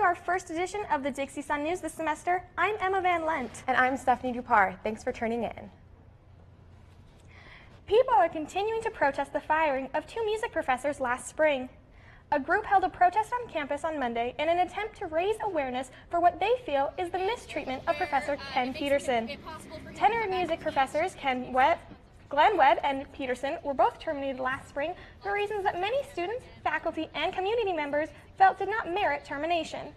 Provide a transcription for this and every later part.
our first edition of the Dixie Sun News this semester. I'm Emma Van Lent. And I'm Stephanie Dupar. Thanks for tuning in. People are continuing to protest the firing of 2 music professors last spring. A group held a protest on campus on Monday in an attempt to raise awareness for what they feel is the mistreatment of Professor Ken Peterson. Tenured music professors Glenn Webb and Peterson were both terminated last spring for reasons that many students, faculty, and community members felt did not merit termination.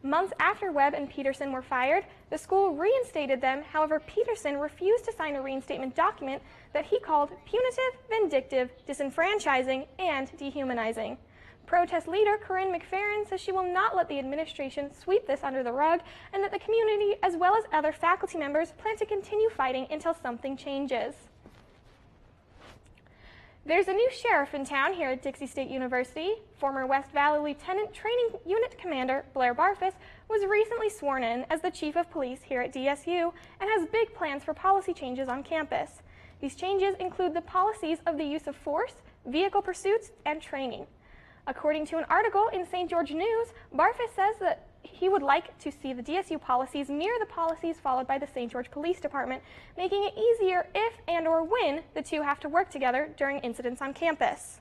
Months after Webb and Peterson were fired, the school reinstated them. However, Peterson refused to sign a reinstatement document that he called punitive, vindictive, disenfranchising, and dehumanizing. Protest leader Corinne McFerrin says she will not let the administration sweep this under the rug, and that the community, as well as other faculty members, plan to continue fighting until something changes. There's a new sheriff in town here at Dixie State University. Former West Valley Lieutenant Training Unit Commander Blair Barfus was recently sworn in as the Chief of Police here at DSU and has big plans for policy changes on campus. These changes include the policies of the use of force, vehicle pursuits, and training. According to an article in St. George News, Barfus says that he would like to see the DSU policies mirror the policies followed by the St. George Police Department, making it easier if and or when the two have to work together during incidents on campus.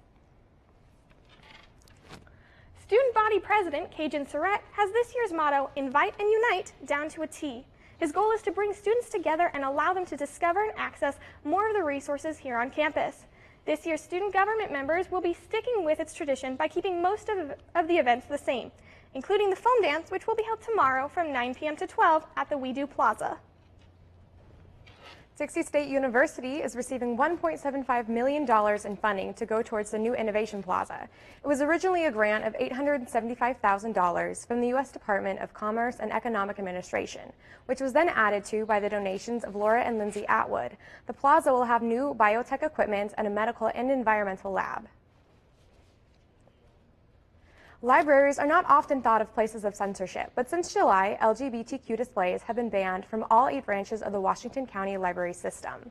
Student Body President Cajun Surratt has this year's motto, Invite and Unite, down to a T. His goal is to bring students together and allow them to discover and access more of the resources here on campus. This year's student government members will be sticking with its tradition by keeping most of the events the same, including the foam dance, which will be held tomorrow from 9 p.m. to 12 at the We Do Plaza. Dixie State University is receiving $1.75 million in funding to go towards the new Innovation Plaza. It was originally a grant of $875,000 from the U.S. Department of Commerce and Economic Administration, which was then added to by the donations of Laura and Lindsay Atwood. The plaza will have new biotech equipment and a medical and environmental lab. Libraries are not often thought of places of censorship, but since July, LGBTQ displays have been banned from all 8 branches of the Washington County library system.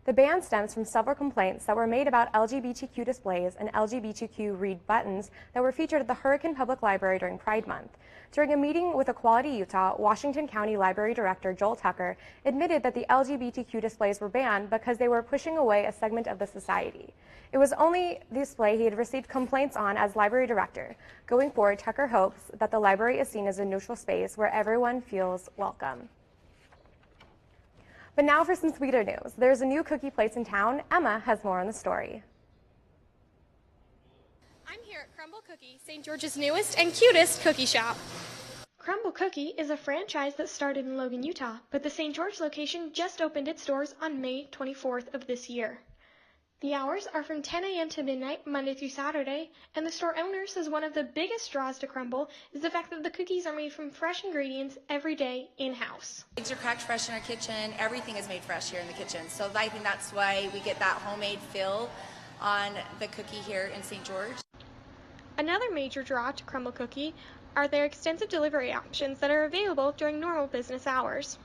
The ban stems from several complaints that were made about LGBTQ displays and LGBTQ read buttons that were featured at the Hurricane Public Library during Pride Month. During a meeting with Equality Utah, Washington County Library Director Joel Tucker admitted that the LGBTQ displays were banned because they were pushing away a segment of the society. It was only the display he had received complaints on as library director. Going forward, Tucker hopes that the library is seen as a neutral space where everyone feels welcome. But now for some sweeter news. There's a new cookie place in town. Emma has more on the story. I'm here at Crumble Cookie, St. George's newest and cutest cookie shop. Crumble Cookie is a franchise that started in Logan, Utah, but the St. George location just opened its doors on May 24th of this year. The hours are from 10 a.m. to midnight, Monday through Saturday, and the store owner says one of the biggest draws to Crumble is the fact that the cookies are made from fresh ingredients every day in-house. Eggs are cracked fresh in our kitchen. Everything is made fresh here in the kitchen. So I think that's why we get that homemade feel on the cookie here in St. George. Another major draw to Crumble Cookie are their extensive delivery options that are available during normal business hours.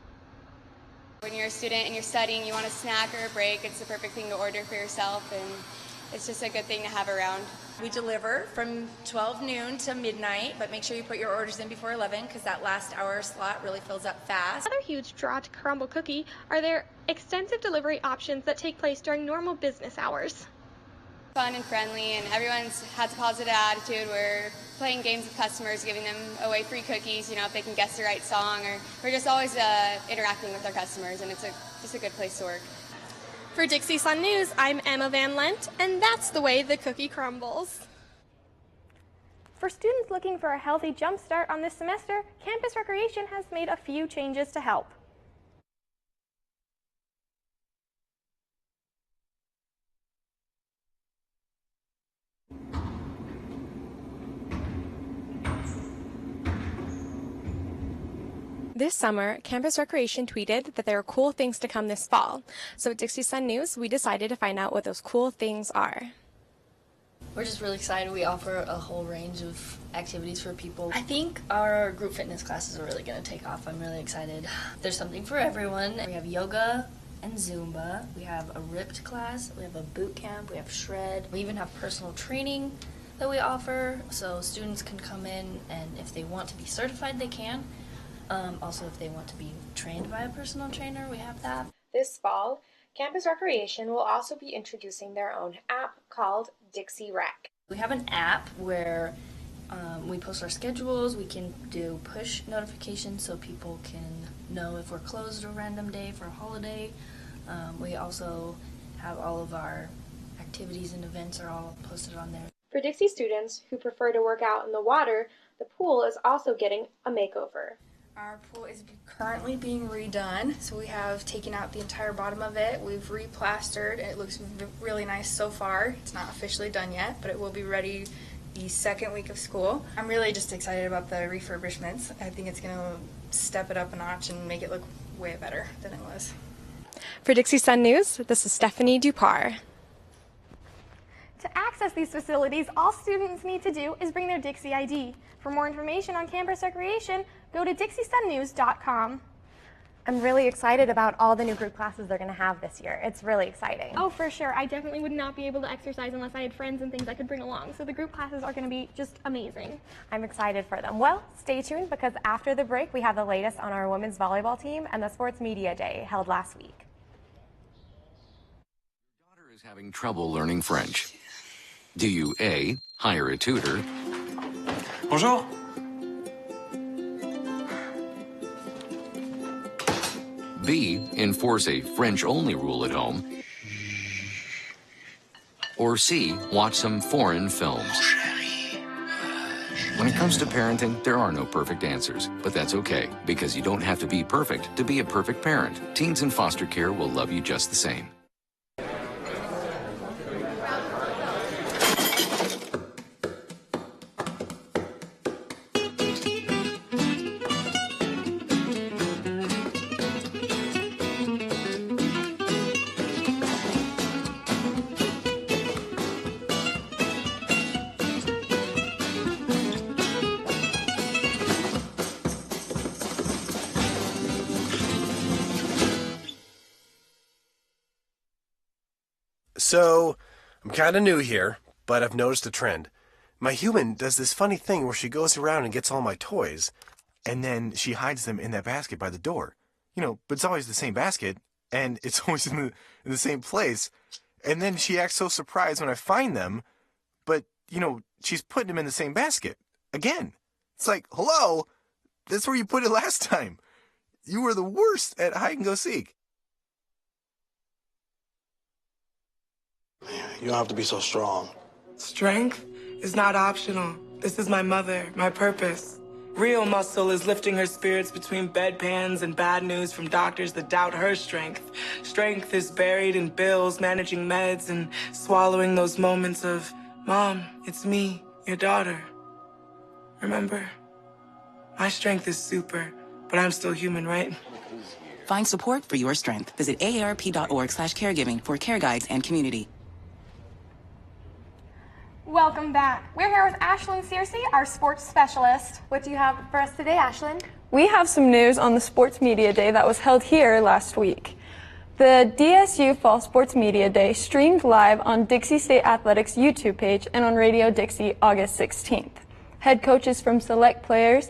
When you're a student and you're studying, you want a snack or a break, it's the perfect thing to order for yourself, and it's just a good thing to have around. We deliver from 12 noon to midnight, but make sure you put your orders in before 11 because that last hour slot really fills up fast. Another huge draw to Crumble Cookie are their extensive delivery options that take place during normal business hours. Fun and friendly, and everyone's has a positive attitude. We're playing games with customers, giving them away free cookies, if they can guess the right song, or we're just always interacting with our customers, and it's just a good place to work. For Dixie Sun News, I'm Emma Van Lent, and that's the way the cookie crumbles. For students looking for a healthy jump start on this semester, Campus Recreation has made a few changes to help. This summer, Campus Recreation tweeted that there are cool things to come this fall. So at Dixie Sun News, we decided to find out what those cool things are. We're just really excited. We offer a whole range of activities for people. I think our group fitness classes are really going to take off. I'm really excited. There's something for everyone. We have yoga and Zumba. We have a ripped class. We have a boot camp. We have shred. We even have personal training. that we offer, so students can come in, and if they want to be certified, they can. Also, if they want to be trained by a personal trainer, we have that. This fall, Campus Recreation will also be introducing their own app called Dixie Rec. We have an app where we post our schedules. We can do push notifications so people can know if we're closed a random day for a holiday. We also have all of our activities and events are all posted on there. For Dixie students who prefer to work out in the water, the pool is also getting a makeover. Our pool is currently being redone, so we have taken out the entire bottom of it. We've replastered, and it looks really nice so far. It's not officially done yet, but it will be ready the second week of school. I'm really just excited about the refurbishments. I think it's going to step it up a notch and make it look way better than it was. For Dixie Sun News, this is Stephanie Dupar. To access these facilities, all students need to do is bring their Dixie ID. For more information on campus recreation, go to dixiesunnews.com. I'm really excited about all the new group classes they're going to have this year. It's really exciting. Oh, for sure. I definitely would not be able to exercise unless I had friends and things I could bring along. So the group classes are going to be just amazing. I'm excited for them. Well, stay tuned because after the break, we have the latest on our women's volleyball team and the Sports Media Day held last week. Your daughter is having trouble learning French. Do you A, hire a tutor? Bonjour. B, enforce a French-only rule at home? Or C, watch some foreign films? When it comes to parenting, there are no perfect answers, but that's okay, because you don't have to be perfect to be a perfect parent. Teens in foster care will love you just the same. So, I'm kind of new here, but I've noticed a trend. My human does this funny thing where she goes around and gets all my toys, and then she hides them in that basket by the door. You know, but it's always the same basket, and it's always in the same place. And then she acts so surprised when I find them, but, you know, she's putting them in the same basket. Again. It's like, hello, that's where you put it last time. You were the worst at hide and go seek. You don't have to be so strong. Strength is not optional. This is my mother, my purpose. Real muscle is lifting her spirits between bedpans and bad news from doctors that doubt her strength. Strength is buried in bills, managing meds, and swallowing those moments of, Mom, it's me, your daughter. Remember? My strength is super, but I'm still human, right? Find support for your strength. Visit aarp.org/caregiving for care guides and community. Welcome back. We're here with Ashlyn Searcy, our sports specialist. What do you have for us today, Ashlyn? We have some news on the Sports Media Day that was held here last week. The DSU Fall Sports Media Day streamed live on Dixie State Athletics YouTube page and on Radio Dixie August 16th. Head coaches and select players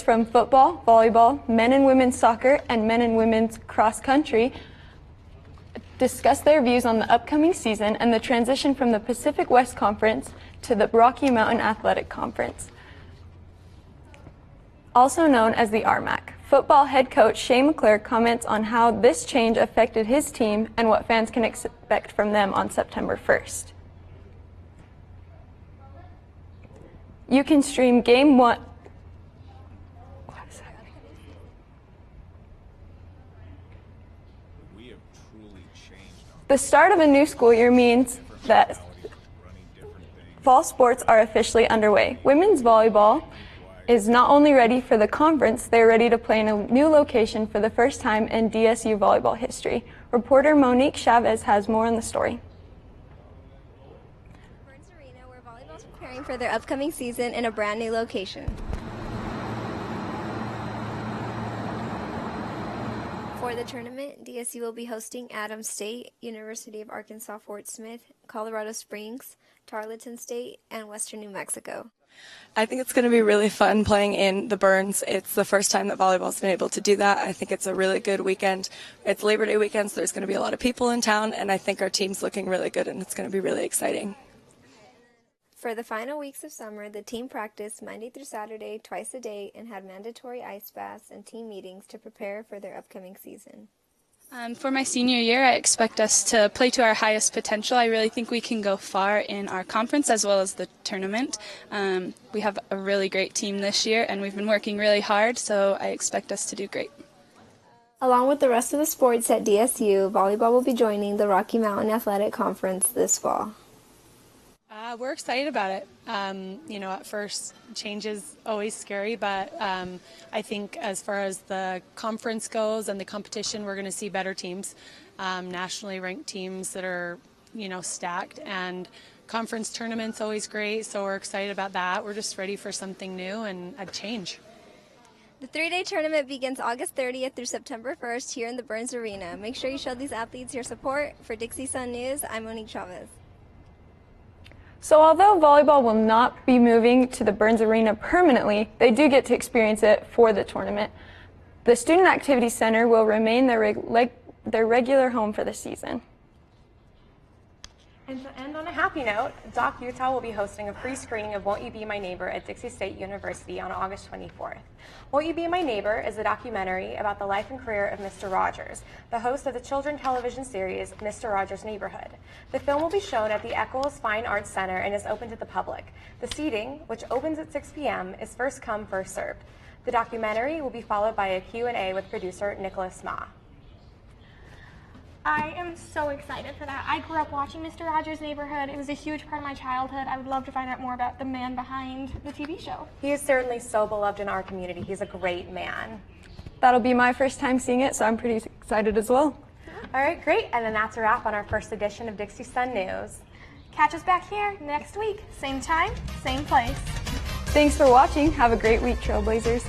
from football, volleyball, men and women's soccer, and men and women's cross country discussed their views on the upcoming season and the transition from the Pacific West Conference to the Rocky Mountain Athletic Conference, also known as the RMAC. Football head coach Shea McClure comments on how this change affected his team and what fans can expect from them on September 1st. You can stream Game 1. The start of a new school year means that fall sports are officially underway. Women's volleyball is not only ready for the conference, they're ready to play in a new location for the first time in DSU volleyball history. Reporter Monique Chavez has more on the story. Burns Arena, where volleyball is preparing for their upcoming season in a brand new location. For the tournament, DSU will be hosting Adams State, University of Arkansas Fort Smith, Colorado Springs, Tarleton State, and Western New Mexico. I think it's going to be really fun playing in the Burns. It's the first time that volleyball's been able to do that. I think it's a really good weekend. It's Labor Day weekend, so there's going to be a lot of people in town, and I think our team's looking really good, and it's going to be really exciting. For the final weeks of summer, the team practiced Monday through Saturday, twice a day, and had mandatory ice baths and team meetings to prepare for their upcoming season. For my senior year, I expect us to play to our highest potential. I really think we can go far in our conference as well as the tournament. We have a really great team this year, and we've been working really hard, so I expect us to do great. Along with the rest of the sports at DSU, volleyball will be joining the Rocky Mountain Athletic Conference this fall. We're excited about it. At first, change is always scary, but I think as far as the conference goes and the competition, we're going to see better teams, nationally ranked teams that are, stacked, and conference tournaments always great, so we're excited about that. We're just ready for something new and a change. The 3-day tournament begins August 30th through September 1st here in the Burns Arena. Make sure you show these athletes your support. For Dixie Sun News, I'm Monique Chavez. So although volleyball will not be moving to the Burns Arena permanently, they do get to experience it for the tournament. The Student Activity Center will remain their regular home for the season. And to end on a happy note, Doc Utah will be hosting a free screening of Won't You Be My Neighbor at Dixie State University on August 24th. Won't You Be My Neighbor is a documentary about the life and career of Mr. Rogers, the host of the children's television series Mr. Rogers' Neighborhood. The film will be shown at the Eccles Fine Arts Center and is open to the public. The seating, which opens at 6 p.m., is first come, first served. The documentary will be followed by a Q&A with producer Nicholas Ma. I am so excited for that. I grew up watching Mr. Rogers' Neighborhood. It was a huge part of my childhood. I would love to find out more about the man behind the TV show. He is certainly so beloved in our community. He's a great man. That'll be my first time seeing it, so I'm pretty excited as well. All right, great. And then that's a wrap on our first edition of Dixie Sun News. Catch us back here next week. Same time, same place. Thanks for watching. Have a great week, Trailblazers.